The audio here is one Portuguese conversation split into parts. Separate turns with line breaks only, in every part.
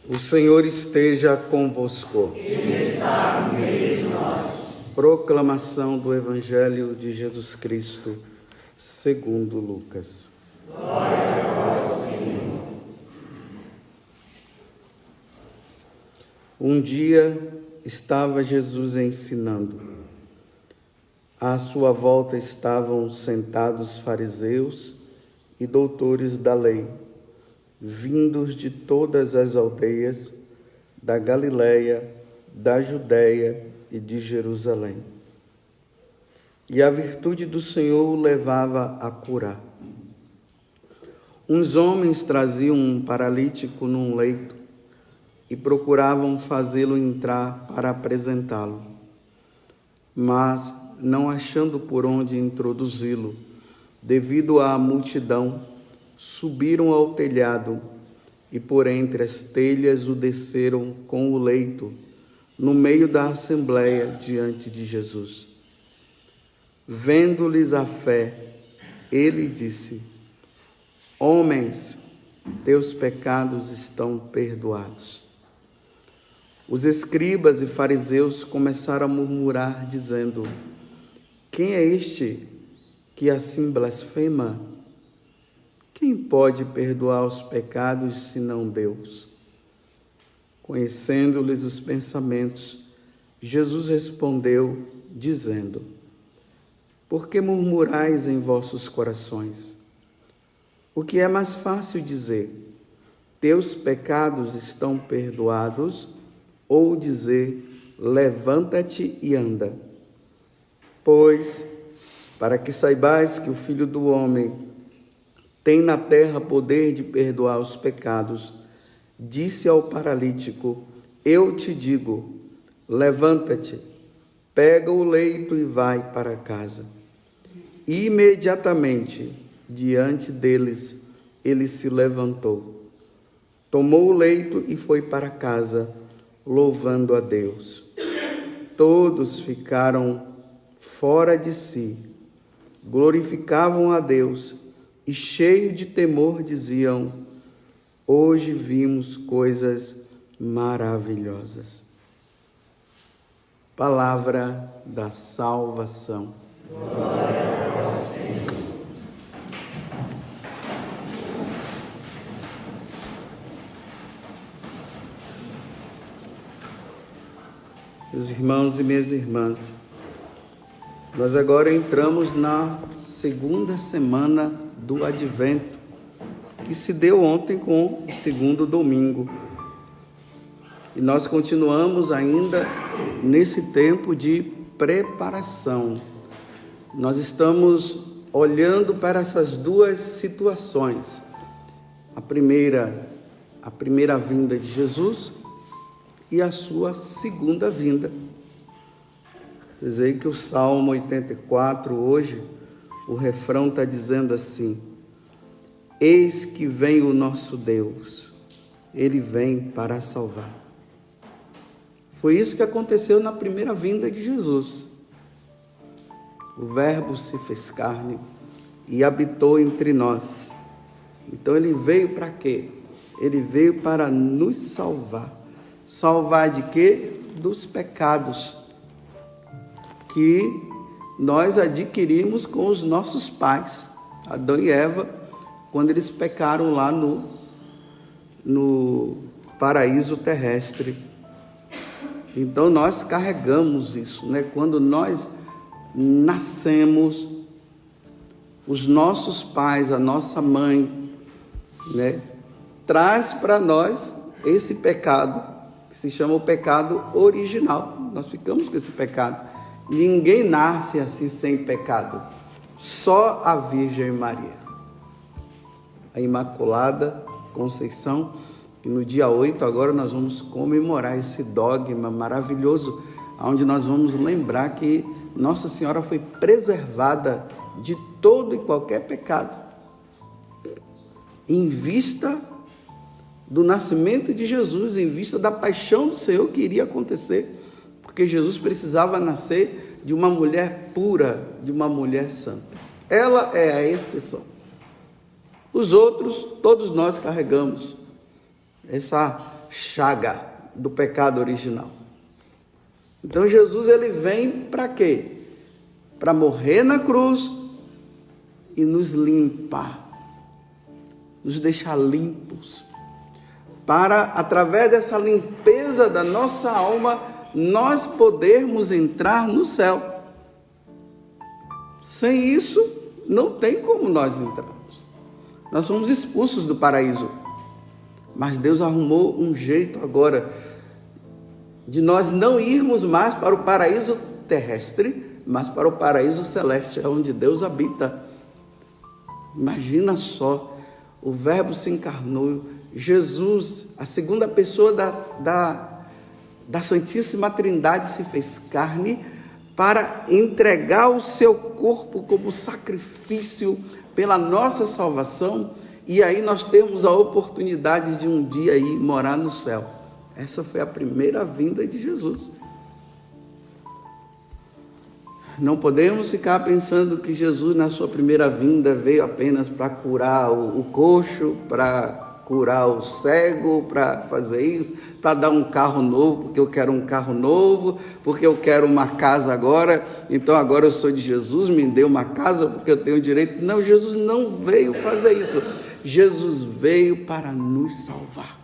O Senhor esteja convosco.
Ele está no meio de nós.
Proclamação do Evangelho de Jesus Cristo, segundo Lucas.
Glória a vós, Senhor.
Um dia estava Jesus ensinando. À sua volta estavam sentados fariseus e doutores da lei, vindos de todas as aldeias da Galileia, da Judéia e de Jerusalém. E a virtude do Senhor o levava a curar. Uns homens traziam um paralítico num leito e procuravam fazê-lo entrar para apresentá-lo. Mas, não achando por onde introduzi-lo, devido à multidão, subiram ao telhado e por entre as telhas o desceram com o leito, no meio da assembleia diante de Jesus. Vendo-lhes a fé, ele disse: Homens, teus pecados estão perdoados. Os escribas e fariseus começaram a murmurar, dizendo: Quem é este que assim blasfema? Quem pode perdoar os pecados senão Deus? Conhecendo-lhes os pensamentos, Jesus respondeu, dizendo: Por que murmurais em vossos corações? O que é mais fácil dizer: Teus pecados estão perdoados, ou dizer: Levanta-te e anda? Pois, para que saibais que o Filho do Homem tem na terra poder de perdoar os pecados, disse ao paralítico: Eu te digo, levanta-te, pega o leito e vai para casa. Imediatamente, diante deles, ele se levantou, tomou o leito e foi para casa, louvando a Deus. Todos ficaram fora de si, glorificavam a Deus e, cheio de temor, diziam: Hoje vimos coisas maravilhosas. Palavra da salvação.
Glória a vós, Senhor.
Meus irmãos e minhas irmãs, nós agora entramos na segunda semana do Advento, que se deu ontem com o segundo domingo. E nós continuamos ainda nesse tempo de preparação. Nós estamos olhando para essas duas situações. A primeira vinda de Jesus e a sua segunda vinda. Vocês veem que o Salmo 84 hoje, o refrão está dizendo assim: Eis que vem o nosso Deus, Ele vem para salvar. Foi isso que aconteceu na primeira vinda de Jesus. O Verbo se fez carne e habitou entre nós. Então Ele veio para quê? Ele veio para nos salvar. Salvar de quê? Dos pecados que nós adquirimos com os nossos pais, Adão e Eva, quando eles pecaram lá no paraíso terrestre. Então nós carregamos isso, né? Quando nós nascemos, os nossos pais, a nossa mãe, né, traz para nós esse pecado, que se chama o pecado original. Nós ficamos com esse pecado. Ninguém nasce assim sem pecado, só a Virgem Maria, a Imaculada Conceição. E no dia 8 agora nós vamos comemorar esse dogma maravilhoso, onde nós vamos lembrar que Nossa Senhora foi preservada de todo e qualquer pecado, em vista do nascimento de Jesus, em vista da paixão do Senhor que iria acontecer, porque Jesus precisava nascer de uma mulher pura, de uma mulher santa. Ela é a exceção. Os outros, todos nós carregamos chaga do pecado original. Então Jesus ele vem para quê? Para morrer na cruz e nos limpar, nos deixar limpos, para através dessa limpeza da nossa alma nós podermos entrar no céu. Sem isso não tem como nós entrarmos. Nós somos expulsos do paraíso, mas Deus arrumou um jeito agora de nós não irmos mais para o paraíso terrestre, mas para o paraíso celeste, onde Deus habita. Imagina só, o Verbo se encarnou, Jesus, a segunda pessoa da Santíssima Trindade, se fez carne para entregar o seu corpo como sacrifício pela nossa salvação, e aí nós temos a oportunidade de um dia ir morar no céu. Essa foi a primeira vinda de Jesus. Não podemos ficar pensando que Jesus, na sua primeira vinda, veio apenas para curar o coxo, para curar o cego, para fazer isso, para dar um carro novo, porque eu quero um carro novo, porque eu quero uma casa agora, então agora eu sou de Jesus, me dê uma casa porque eu tenho direito. Não, Jesus não veio fazer isso. Jesus veio para nos salvar.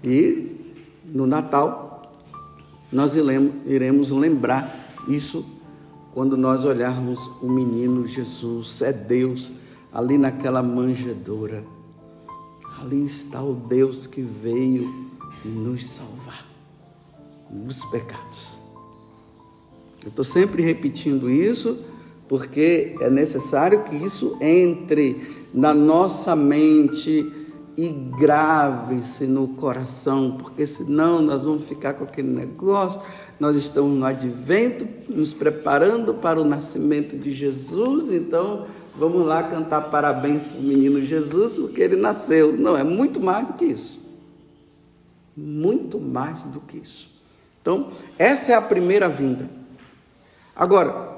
E no Natal nós iremos lembrar isso quando nós olharmos o menino Jesus, é Deus ali naquela manjedoura. Ali está o Deus que veio nos salvar dos pecados. Eu estou sempre repetindo isso porque é necessário que isso entre na nossa mente e grave-se no coração, porque senão nós vamos ficar com aquele negócio. Nós estamos no advento, nos preparando para o nascimento de Jesus, então vamos lá cantar parabéns para o menino Jesus, porque ele nasceu. Não, é muito mais do que isso. Muito mais do que isso. Então, essa é a primeira vinda. Agora,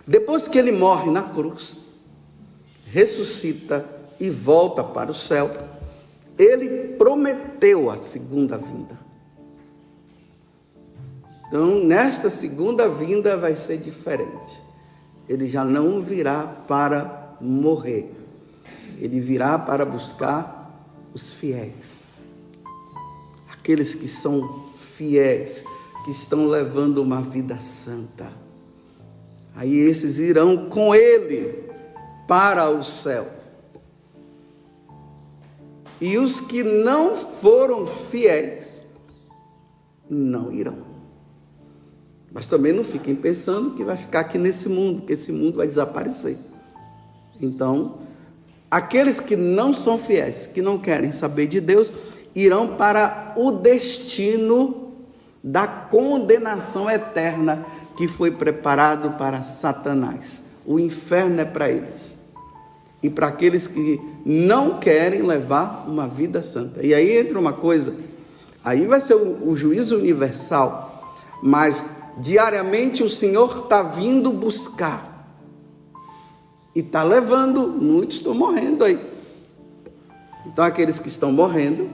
depois que ele morre na cruz, ressuscita e volta para o céu, ele prometeu a segunda vinda. Então, nesta segunda vinda vai ser diferente. Ele já não virá para morrer. Ele virá para buscar os fiéis. Aqueles que são fiéis, que estão levando uma vida santa. Aí esses irão com ele para o céu. E os que não foram fiéis não irão. Mas também não fiquem pensando que vai ficar aqui nesse mundo, que esse mundo vai desaparecer. Então, aqueles que não são fiéis, que não querem saber de Deus, irão para o destino da condenação eterna que foi preparado para Satanás. O inferno é para eles. E para aqueles que não querem levar uma vida santa. E aí entra uma coisa, aí vai ser o juízo universal, mas diariamente o Senhor está vindo buscar. E está levando, muitos estão morrendo aí. Então aqueles que estão morrendo,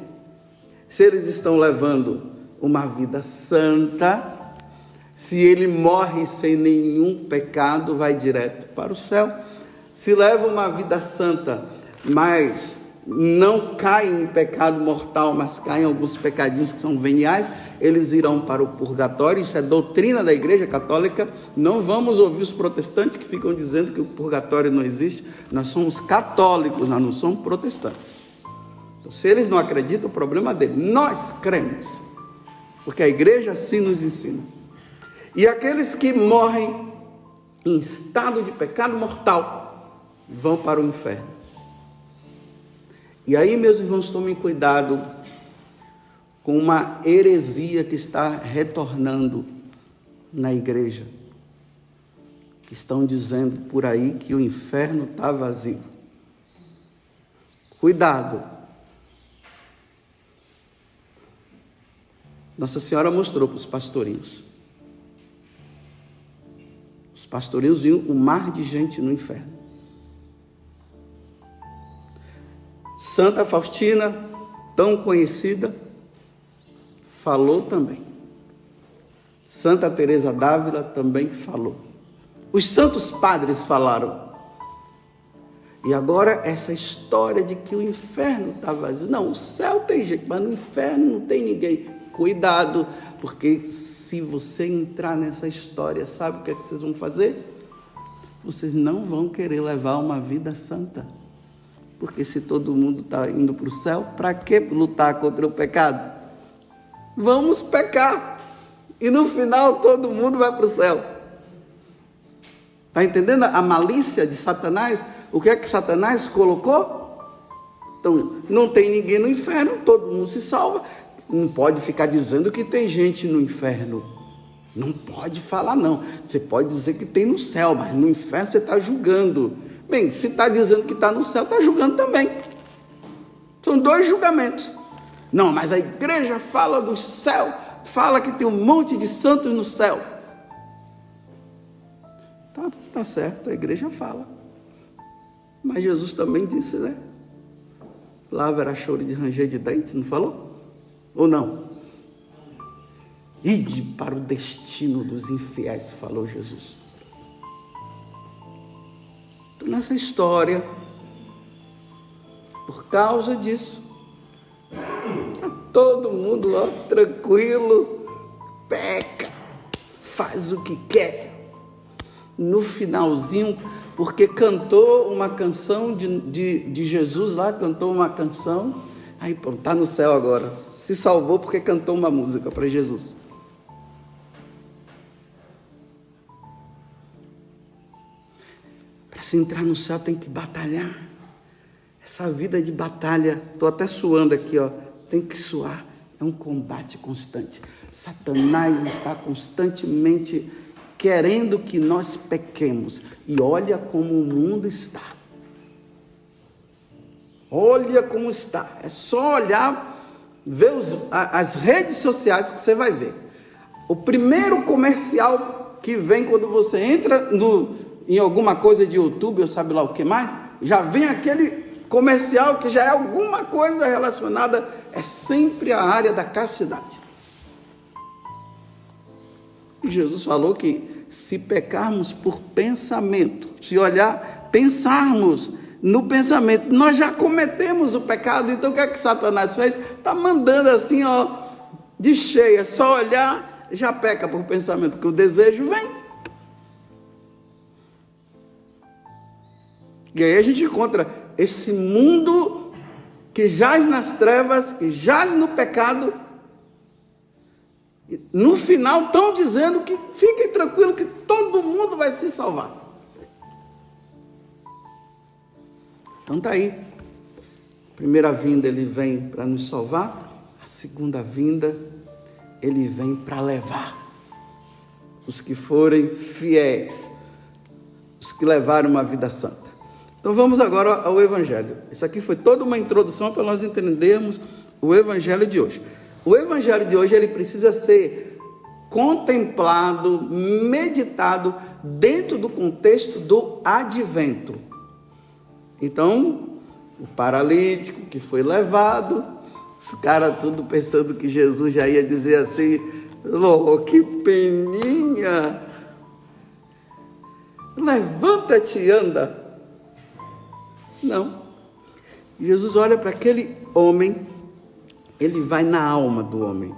se eles estão levando uma vida santa, se ele morre sem nenhum pecado, vai direto para o céu. Se leva uma vida santa, mas não cai em pecado mortal, mas cai em alguns pecadinhos que são veniais, eles irão para o purgatório. Isso é doutrina da Igreja Católica. Não vamos ouvir os protestantes que ficam dizendo que o purgatório não existe. Nós somos católicos, nós não somos protestantes. Então, se eles não acreditam, o problema é dele. Nós cremos, porque a Igreja assim nos ensina. E aqueles que morrem em estado de pecado mortal vão para o inferno. E aí, meus irmãos, tomem cuidado com uma heresia que está retornando na igreja, que estão dizendo por aí que o inferno está vazio. Cuidado. Nossa Senhora mostrou para os pastorinhos. Os pastorinhos viam um mar de gente no inferno. Santa Faustina, tão conhecida, falou também. Santa Teresa d'Ávila também falou. Os santos padres falaram. E agora essa história de que o inferno está vazio. Não, o céu tem gente, mas no inferno não tem ninguém. Cuidado, porque se você entrar nessa história, sabe o que é que vocês vão fazer? Vocês não vão querer levar uma vida santa. Porque se todo mundo está indo para o céu, para que lutar contra o pecado? Vamos pecar. E no final todo mundo vai para o céu. Está entendendo a malícia de Satanás? O que é que Satanás colocou? Então, não tem ninguém no inferno, todo mundo se salva. Não pode ficar dizendo que tem gente no inferno. Não pode falar, não. Você pode dizer que tem no céu, mas no inferno você está julgando. Bem, se está dizendo que está no céu, está julgando também. São dois julgamentos. Não, mas a igreja fala do céu, fala que tem um monte de santos no céu. Tá certo, a igreja fala. Mas Jesus também disse, né? Lá haverá choro de ranger de dentes, não falou? Ou não? Ide para o destino dos infiéis, falou Jesus. Então, nessa história, por causa disso, está todo mundo lá tranquilo, peca, faz o que quer. No finalzinho, porque cantou uma canção de Jesus lá, cantou uma canção, aí pronto, está no céu agora, se salvou porque cantou uma música para Jesus. Para se entrar no céu tem que batalhar, essa vida de batalha, estou até suando aqui, ó, tem que suar, é um combate constante. Satanás está constantemente querendo que nós pequemos. E olha como o mundo está. Olha como está. É só olhar, ver as redes sociais que você vai ver. O primeiro comercial que vem quando você entra em alguma coisa de YouTube, ou sabe lá o que mais, já vem aquele comercial que já é alguma coisa relacionada, é sempre a área da castidade. E Jesus falou que se pecarmos por pensamento, se olhar, pensarmos no pensamento, nós já cometemos o pecado. Então o que é que Satanás fez? Está mandando assim, ó, de cheia, só olhar, já peca por pensamento, porque o desejo vem. E aí a gente encontra esse mundo que jaz nas trevas, que jaz no pecado. No final estão dizendo que fiquem tranquilos que todo mundo vai se salvar. Então está aí. A primeira vinda ele vem para nos salvar. A segunda vinda ele vem para levar os que forem fiéis, os que levaram uma vida santa. Então vamos agora ao Evangelho. Isso aqui foi toda uma introdução para nós entendermos o Evangelho de hoje. O Evangelho de hoje ele precisa ser contemplado, meditado dentro do contexto do advento. Então, o paralítico que foi levado, os caras tudo pensando que Jesus já ia dizer assim, oh, que peninha, levanta-te e anda. Não. Jesus olha para aquele homem, ele vai na alma do homem.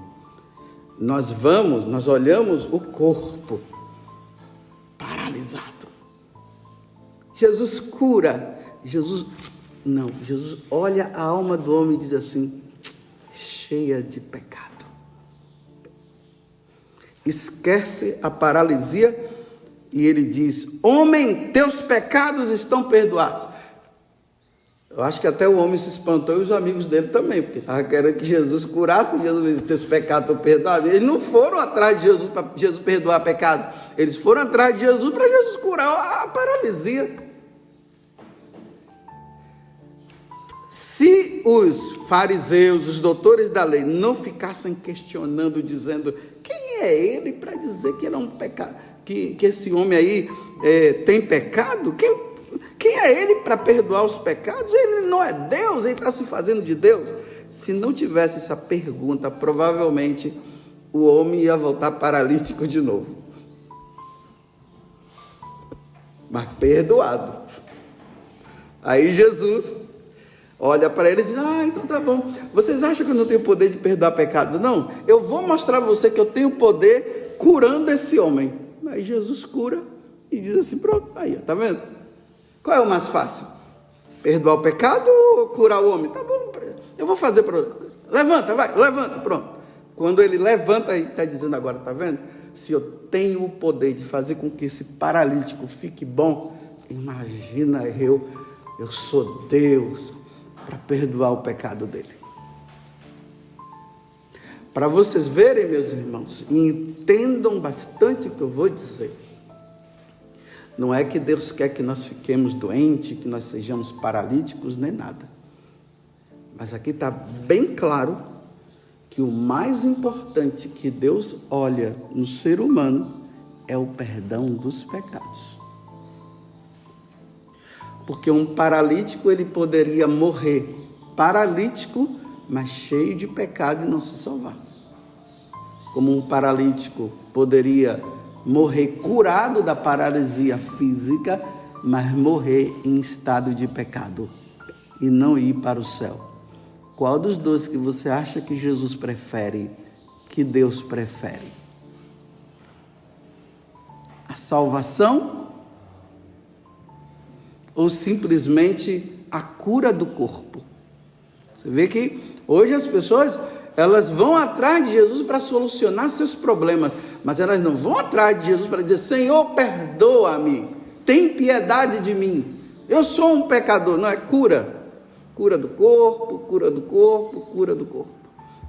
Nós olhamos o corpo paralisado. Jesus cura. Jesus olha a alma do homem e diz assim, cheia de pecado. Esquece a paralisia e ele diz, homem, teus pecados estão perdoados. Eu acho que até o homem se espantou e os amigos dele também, porque estava querendo que Jesus curasse. Jesus disse, teus pecados estão perdoados. Eles não foram atrás de Jesus para Jesus perdoar pecado. Eles foram atrás de Jesus para Jesus curar a paralisia. Se os fariseus, os doutores da lei, não ficassem questionando, dizendo, quem é ele para dizer que ele é um pecado, que esse homem aí tem pecado? Quem é ele para perdoar os pecados? Ele não é Deus, ele está se fazendo de Deus. Se não tivesse essa pergunta, provavelmente o homem ia voltar paralítico de novo. Mas perdoado. Aí Jesus olha para eles e diz: então tá bom. Vocês acham que eu não tenho poder de perdoar pecado? Não, eu vou mostrar a você que eu tenho poder curando esse homem. Aí Jesus cura e diz assim: pronto, aí, tá vendo? Qual é o mais fácil? Perdoar o pecado ou curar o homem? Tá bom, eu vou fazer para... Levanta, vai, levanta, pronto. Quando ele levanta, ele está dizendo agora, tá vendo? Se eu tenho o poder de fazer com que esse paralítico fique bom, imagina eu sou Deus para perdoar o pecado dele. Para vocês verem, meus irmãos, e entendam bastante o que eu vou dizer. Não é que Deus quer que nós fiquemos doentes, que nós sejamos paralíticos, nem nada. Mas aqui está bem claro que o mais importante que Deus olha no ser humano é o perdão dos pecados. Porque um paralítico, ele poderia morrer paralítico, mas cheio de pecado e não se salvar. Como um paralítico poderia morrer curado da paralisia física, mas morrer em estado de pecado e não ir para o céu. Qual dos dois que você acha que Jesus prefere, que Deus prefere? A salvação ou simplesmente a cura do corpo? Você vê que hoje as pessoas, elas vão atrás de Jesus para solucionar seus problemas, mas elas não vão atrás de Jesus para dizer: Senhor, perdoa-me, tem piedade de mim, eu sou um pecador. Não, é cura. Cura do corpo, cura do corpo, cura do corpo.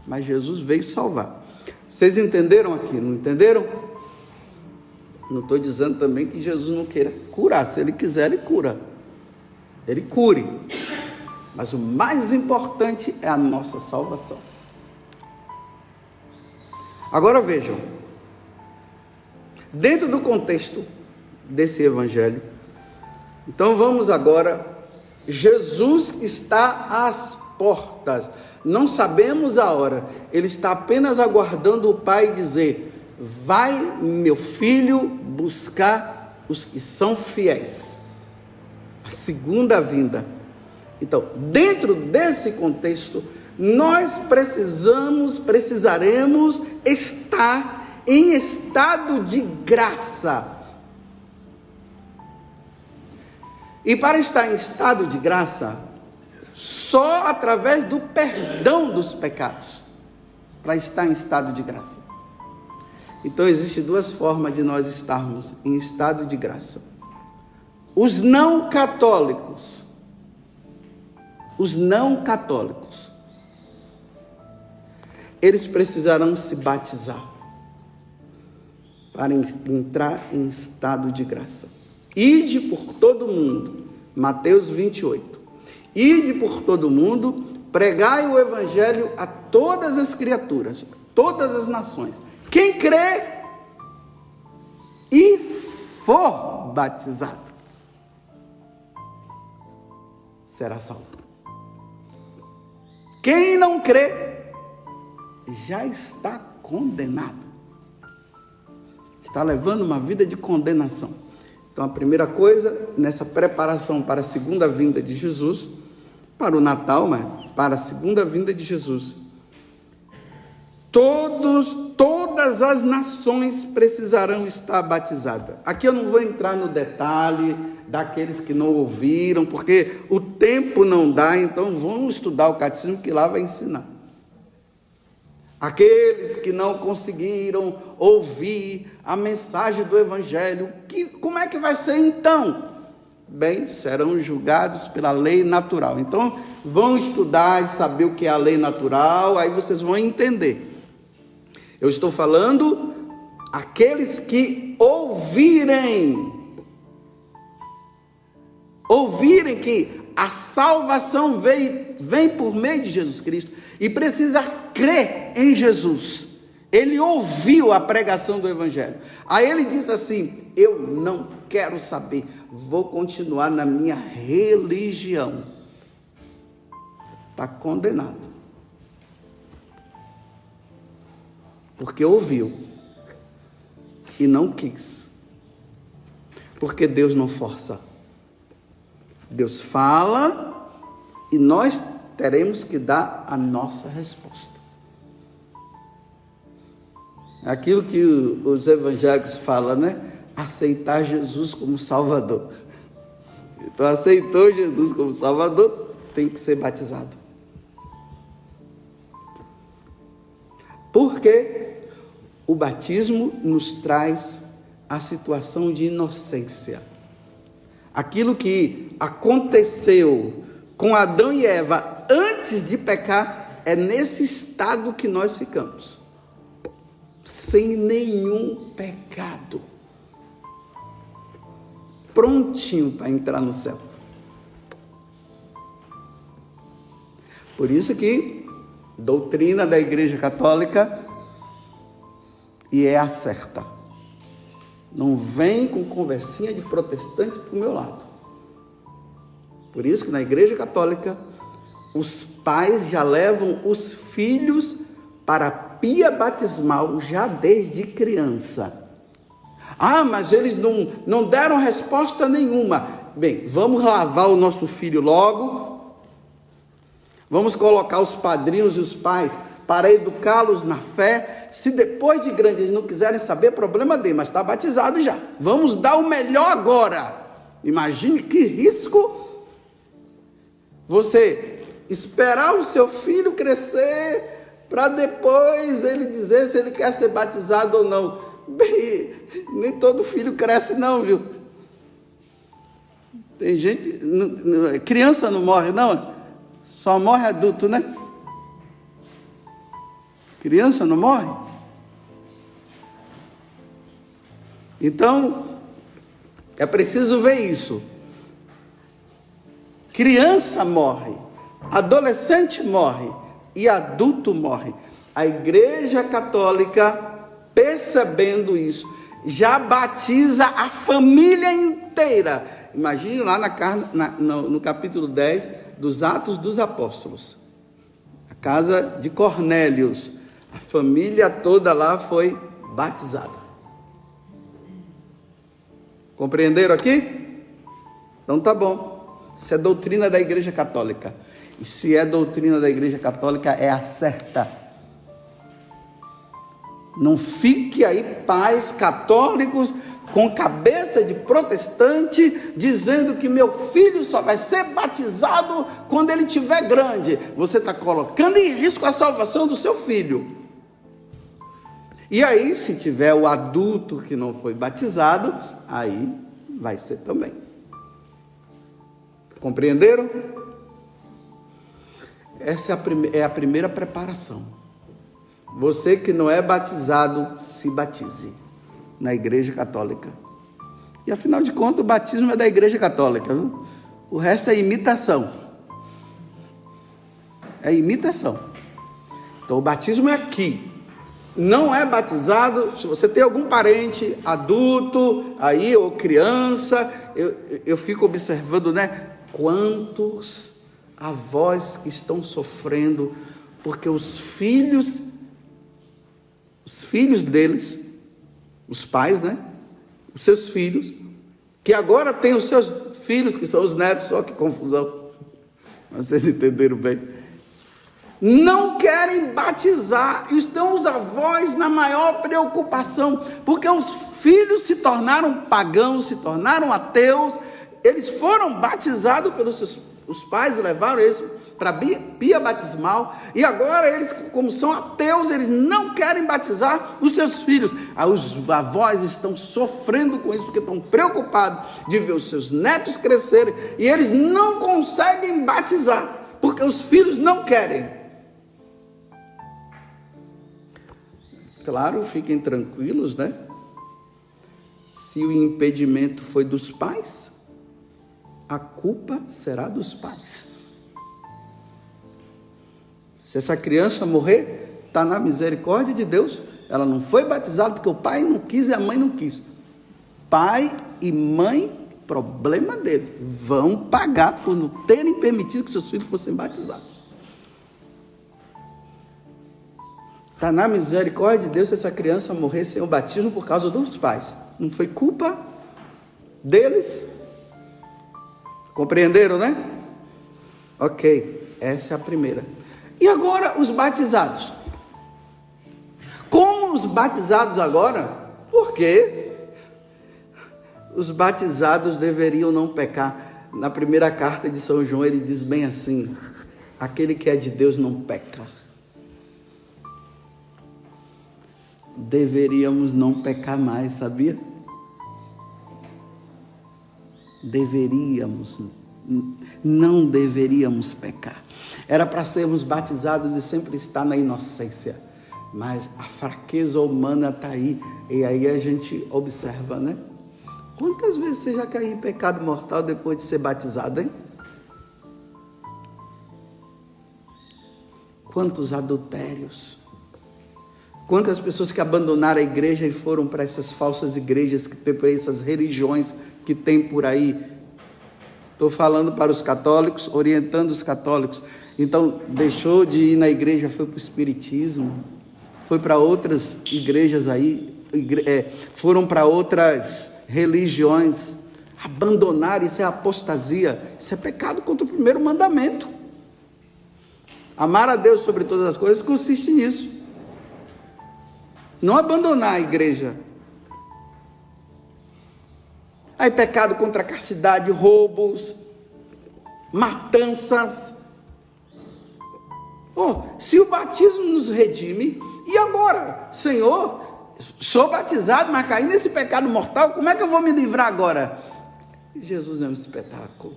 Mas Jesus veio salvar. Vocês entenderam aqui, não entenderam? Não estou dizendo também que Jesus não queira curar. Se ele quiser, ele cura. Ele cure. Mas o mais importante é a nossa salvação. Agora vejam. Dentro do contexto desse evangelho, então vamos agora... Jesus está às portas, não sabemos a hora, ele está apenas aguardando o Pai dizer: vai, meu filho, buscar os que são fiéis, a segunda vinda. Então, dentro desse contexto, nós precisaremos estar em estado de graça. E para estar em estado de graça, só através do perdão dos pecados, para estar em estado de graça. Então, existem duas formas de nós estarmos em estado de graça. Os não católicos, eles precisarão se batizar para entrar em estado de graça. Ide por todo mundo, Mateus 28. Ide por todo mundo, pregai o evangelho a todas as criaturas, todas as nações. Quem crê e for batizado será salvo. Quem não crê já está condenado. Está levando uma vida de condenação. Então, a primeira coisa, nessa preparação para a segunda vinda de Jesus, para o Natal, mas para a segunda vinda de Jesus, todas as nações precisarão estar batizadas. Aqui eu não vou entrar no detalhe daqueles que não ouviram, porque o tempo não dá, então vamos estudar o catecismo que lá vai ensinar. Aqueles que não conseguiram ouvir a mensagem do Evangelho, como é que vai ser então? Bem, serão julgados pela lei natural. Então, vão estudar e saber o que é a lei natural, aí vocês vão entender. Eu estou falando aqueles que ouvirem que a salvação vem por meio de Jesus Cristo e precisa crer em Jesus. Ele ouviu a pregação do Evangelho. Aí ele diz assim: eu não quero saber, vou continuar na minha religião. Está condenado. Porque ouviu e não quis. Porque Deus não força. Deus fala e nós teremos que dar a nossa resposta. Aquilo que os evangélicos falam, né? Aceitar Jesus como Salvador. Então, aceitou Jesus como Salvador, tem que ser batizado. Porque o batismo nos traz a situação de inocência. Aquilo que aconteceu com Adão e Eva antes de pecar, é nesse estado que nós ficamos. Sem nenhum pecado. Prontinho para entrar no céu. Por isso que doutrina da Igreja Católica, e é a certa. Não vem com conversinha de protestante para o meu lado. Por isso que na Igreja Católica, os pais já levam os filhos para a pia batismal já desde criança. Ah, mas eles não deram resposta nenhuma. Bem, vamos lavar o nosso filho logo. Vamos colocar os padrinhos e os pais para educá-los na fé. Se depois de grande eles não quiserem saber, problema dele, mas está batizado já. Vamos dar o melhor agora. Imagine que risco você esperar o seu filho crescer para depois ele dizer se ele quer ser batizado ou não. Bem, nem todo filho cresce não, viu? Tem gente, criança não morre não, só morre adulto, né? Criança não morre. Então, é preciso ver isso. Criança morre, adolescente morre e adulto morre. A Igreja Católica, percebendo isso, já batiza a família inteira. Imagine lá no capítulo 10 dos Atos dos Apóstolos. A casa de Cornélios. A família toda lá foi batizada. Compreenderam aqui? Então tá bom. Isso é doutrina da Igreja Católica. E se é doutrina da Igreja Católica, é a certa. Não fique aí pais católicos com cabeça de protestante, dizendo que meu filho só vai ser batizado quando ele estiver grande. Você está colocando em risco a salvação do seu filho. E aí, se tiver o adulto que não foi batizado, aí vai ser também. Compreenderam? Essa é a primeira preparação. Você que não é batizado, se batize na Igreja Católica. E afinal de contas, o batismo é da Igreja Católica, viu? O resto é imitação. É imitação. Então o batismo é aqui. Não é batizado, se você tem algum parente adulto aí, ou criança, eu fico observando, né? Quantos avós que estão sofrendo, porque os filhos deles, os pais, né? Os seus filhos, que agora têm os seus filhos, que são os netos, só que confusão. Vocês entenderam bem. Não querem batizar, estão os avós na maior preocupação, porque os filhos se tornaram pagãos, se tornaram ateus, eles foram batizados pelos os pais, levaram eles para a pia batismal, e agora eles, como são ateus, eles não querem batizar os seus filhos. Aí os avós estão sofrendo com isso, porque estão preocupados de ver os seus netos crescerem, e eles não conseguem batizar, porque os filhos não querem. Claro, fiquem tranquilos, né? Se o impedimento foi dos pais, a culpa será dos pais. Se essa criança morrer, está na misericórdia de Deus. Ela não foi batizada porque o pai não quis e a mãe não quis. Pai e mãe Problema dele. Vão pagar por não terem permitido que seus filhos fossem batizados. Está na misericórdia de Deus se essa criança morrer sem o batismo por causa dos pais. Não foi culpa deles. Compreenderam, né? Ok, essa é a primeira. E agora os batizados. Como os batizados agora? Porque os batizados deveriam não pecar. Na primeira carta de São João ele diz bem assim: aquele que é de Deus não peca. Deveríamos não pecar mais, sabia? Não deveríamos pecar. Era para sermos batizados e sempre estar na inocência, mas a fraqueza humana está aí, e aí a gente observa, né? Quantas vezes você já caiu em pecado mortal depois de ser batizado, hein? Quantos adultérios? Quantas pessoas que abandonaram a igreja e foram para essas falsas igrejas, para essas religiões que tem por aí. Estou falando para os católicos, orientando os católicos. Então, deixou de ir na igreja, foi para o espiritismo, foi para outras igrejas aí, foram para outras religiões. Abandonar, isso é apostasia, isso é pecado contra o primeiro mandamento. Amar a Deus sobre todas as coisas consiste nisso. Não abandonar a igreja. Aí pecado contra a castidade, roubos, matanças. Se o batismo nos redime, e agora? Senhor, sou batizado, mas caí nesse pecado mortal, como é que eu vou me livrar agora? Jesus é um espetáculo.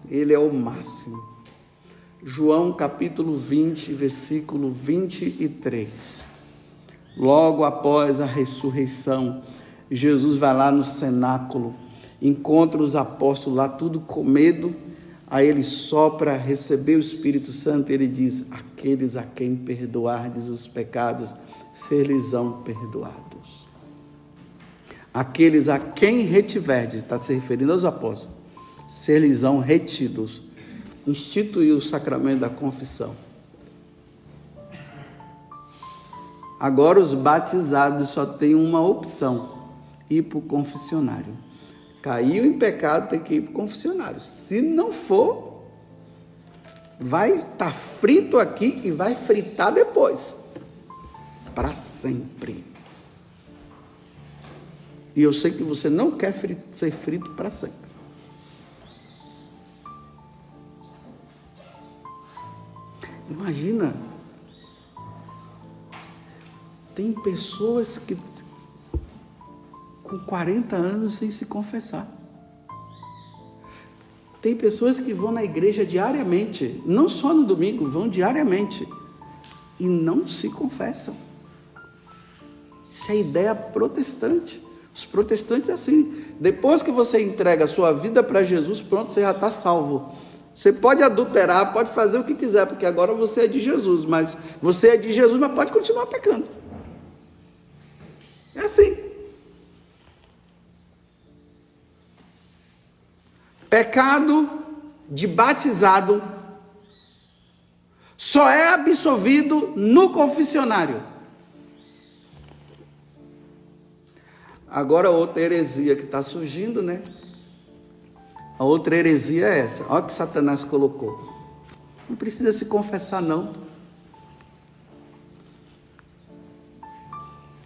Ele é o máximo. João capítulo 20, versículo 23. Logo após a ressurreição, Jesus vai lá no cenáculo, encontra os apóstolos lá, tudo com medo. Aí ele sopra, receber o Espírito Santo, e ele diz: aqueles a quem perdoardes os pecados, ser-lhes-ão perdoados. Aqueles a quem retiverdes, está se referindo aos apóstolos, ser-lhes-ão retidos. Instituiu o sacramento da confissão. Agora os batizados só têm uma opção: ir para o confessionário. Caiu em pecado, tem que ir para o confessionário. Se não for, vai estar frito aqui e vai fritar depois. Para sempre. E eu sei que você não quer ser frito para sempre. Imagina. Tem pessoas que com 40 anos sem se confessar. Tem pessoas que vão na igreja diariamente, não só no domingo, vão diariamente e não se confessam. Isso é ideia protestante. Os protestantes é assim: depois que você entrega a sua vida para Jesus, pronto, você já está salvo. Você pode adulterar, pode fazer o que quiser, porque agora você é de Jesus, mas você é de Jesus, mas pode continuar pecando. É assim. Pecado de batizado só é absolvido no confessionário. Agora outra heresia que está surgindo, né? A outra heresia é essa. Olha o que Satanás colocou. Não precisa se confessar, não.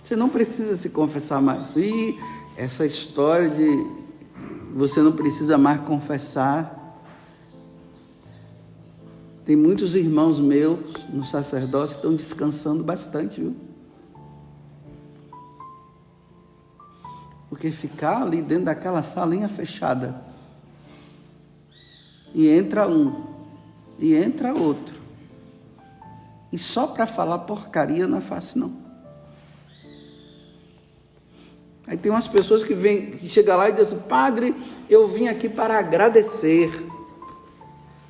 Você não precisa se confessar mais. E essa história de você não precisa mais confessar. Tem muitos irmãos meus no sacerdócio que estão descansando bastante, viu? Porque ficar ali dentro daquela salinha fechada, e entra um, e entra outro, e só para falar porcaria não é fácil, não. Aí tem umas pessoas que chegam lá e dizem assim: padre, eu vim aqui para agradecer.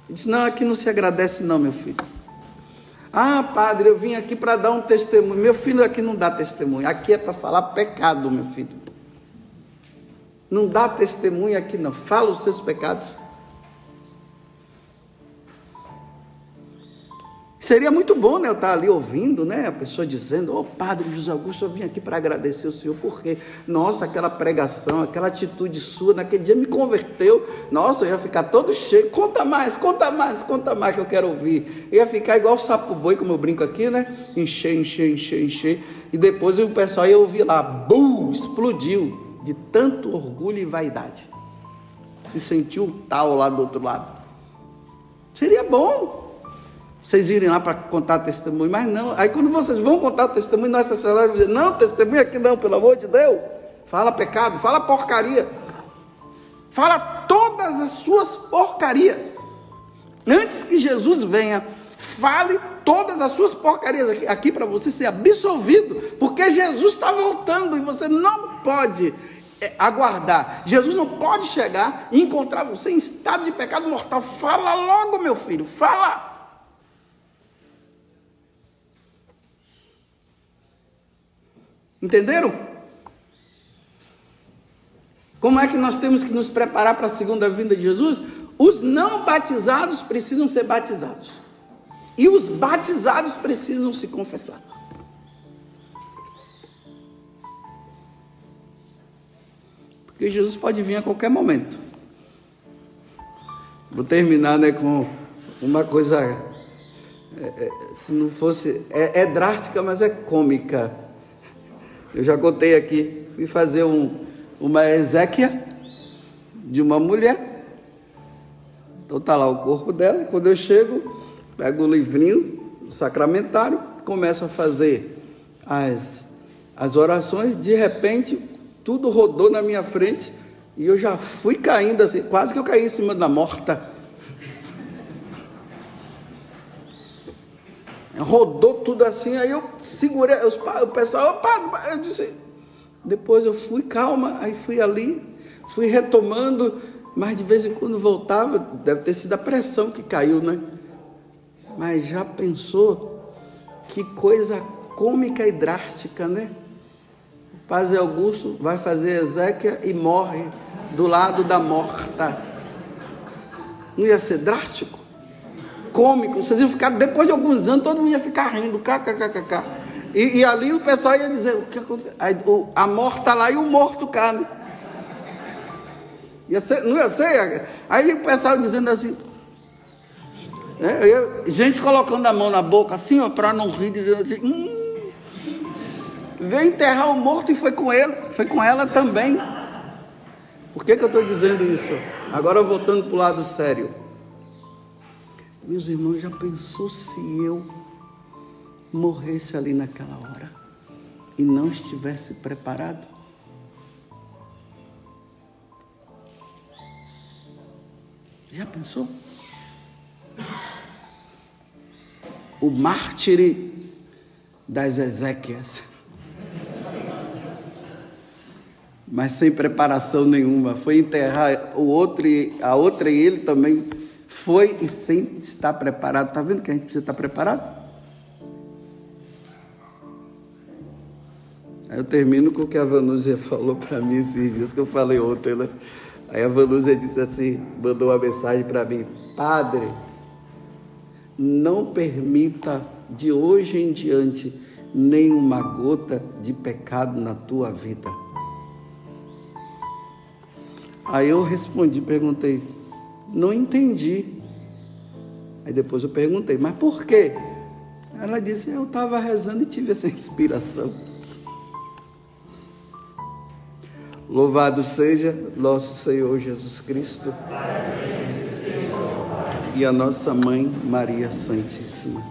Ele diz: não, aqui não se agradece não, meu filho. Ah, padre, eu vim aqui para dar um testemunho. Meu filho, aqui não dá testemunho, aqui é para falar pecado, meu filho. Não dá testemunho aqui não, fala os seus pecados. Seria muito bom, né, eu estar ali ouvindo, né, a pessoa dizendo: Padre José Augusto, eu vim aqui para agradecer o Senhor, porque, nossa, aquela pregação, aquela atitude sua, naquele dia me converteu. Nossa, eu ia ficar todo cheio, conta mais, que eu quero ouvir. Eu ia ficar igual o sapo boi, como eu brinco aqui, né, encher, e depois o pessoal ia ouvir lá, bum, explodiu, de tanto orgulho e vaidade. Se sentiu tal lá do outro lado. Seria bom vocês irem lá para contar testemunho, mas não. Aí quando vocês vão contar testemunho, nossa senhora vai dizer: não, testemunho aqui não, pelo amor de Deus. Fala pecado, fala porcaria. Fala todas as suas porcarias. Antes que Jesus venha, fale todas as suas porcarias aqui para você ser absolvido, porque Jesus está voltando e você não pode aguardar. Jesus não pode chegar e encontrar você em estado de pecado mortal. Fala logo, meu filho, fala. Entenderam? Como é que nós temos que nos preparar para a segunda vinda de Jesus? Os não batizados precisam ser batizados. E os batizados precisam se confessar. Porque Jesus pode vir a qualquer momento. Vou terminar, né, com uma coisa, se não fosse, é drástica, mas é cômica. Eu já contei aqui, fui fazer uma exéquia de uma mulher. Então está lá o corpo dela. Quando eu chego, pego o livrinho, o sacramentário, começo a fazer as orações. De repente, tudo rodou na minha frente e eu já fui caindo assim, quase que eu caí em cima da morta. Rodou tudo assim, aí eu segurei, o pessoal, eu disse, depois eu fui, calma, aí fui ali, fui retomando, mas de vez em quando voltava, deve ter sido a pressão que caiu, né? Mas já pensou, que coisa cômica e drástica, né? O Padre Augusto vai fazer exéquia e morre do lado da morta. Não ia ser drástico? Cômico, vocês iam ficar, depois de alguns anos, todo mundo ia ficar rindo, kkkk. E ali o pessoal ia dizer: o que aconteceu? A morta lá e o morto cá, né? Não ia ser? Aí o pessoal dizendo assim, gente colocando a mão na boca, assim, ó, para não rir, dizendo assim: veio enterrar o morto e foi com ele, foi com ela também. Por que eu estou dizendo isso? Agora voltando para o lado sério. Meus irmãos, já pensou se eu morresse ali naquela hora e não estivesse preparado? Já pensou? O mártir das exéquias, mas sem preparação nenhuma, foi enterrar o outro, a outra e ele também foi e sempre está preparado. Está vendo que a gente precisa estar preparado? Aí eu termino com o que a Vanúzia falou para mim esses dias, que eu falei ontem, né? Aí a Vanúzia disse assim, mandou uma mensagem para mim: Padre, não permita de hoje em diante nenhuma gota de pecado na tua vida. Aí eu respondi, perguntei, não entendi. Aí depois eu perguntei, mas por quê? Ela disse, eu estava rezando e tive essa inspiração. Louvado seja nosso Senhor Jesus Cristo e a nossa Mãe Maria Santíssima.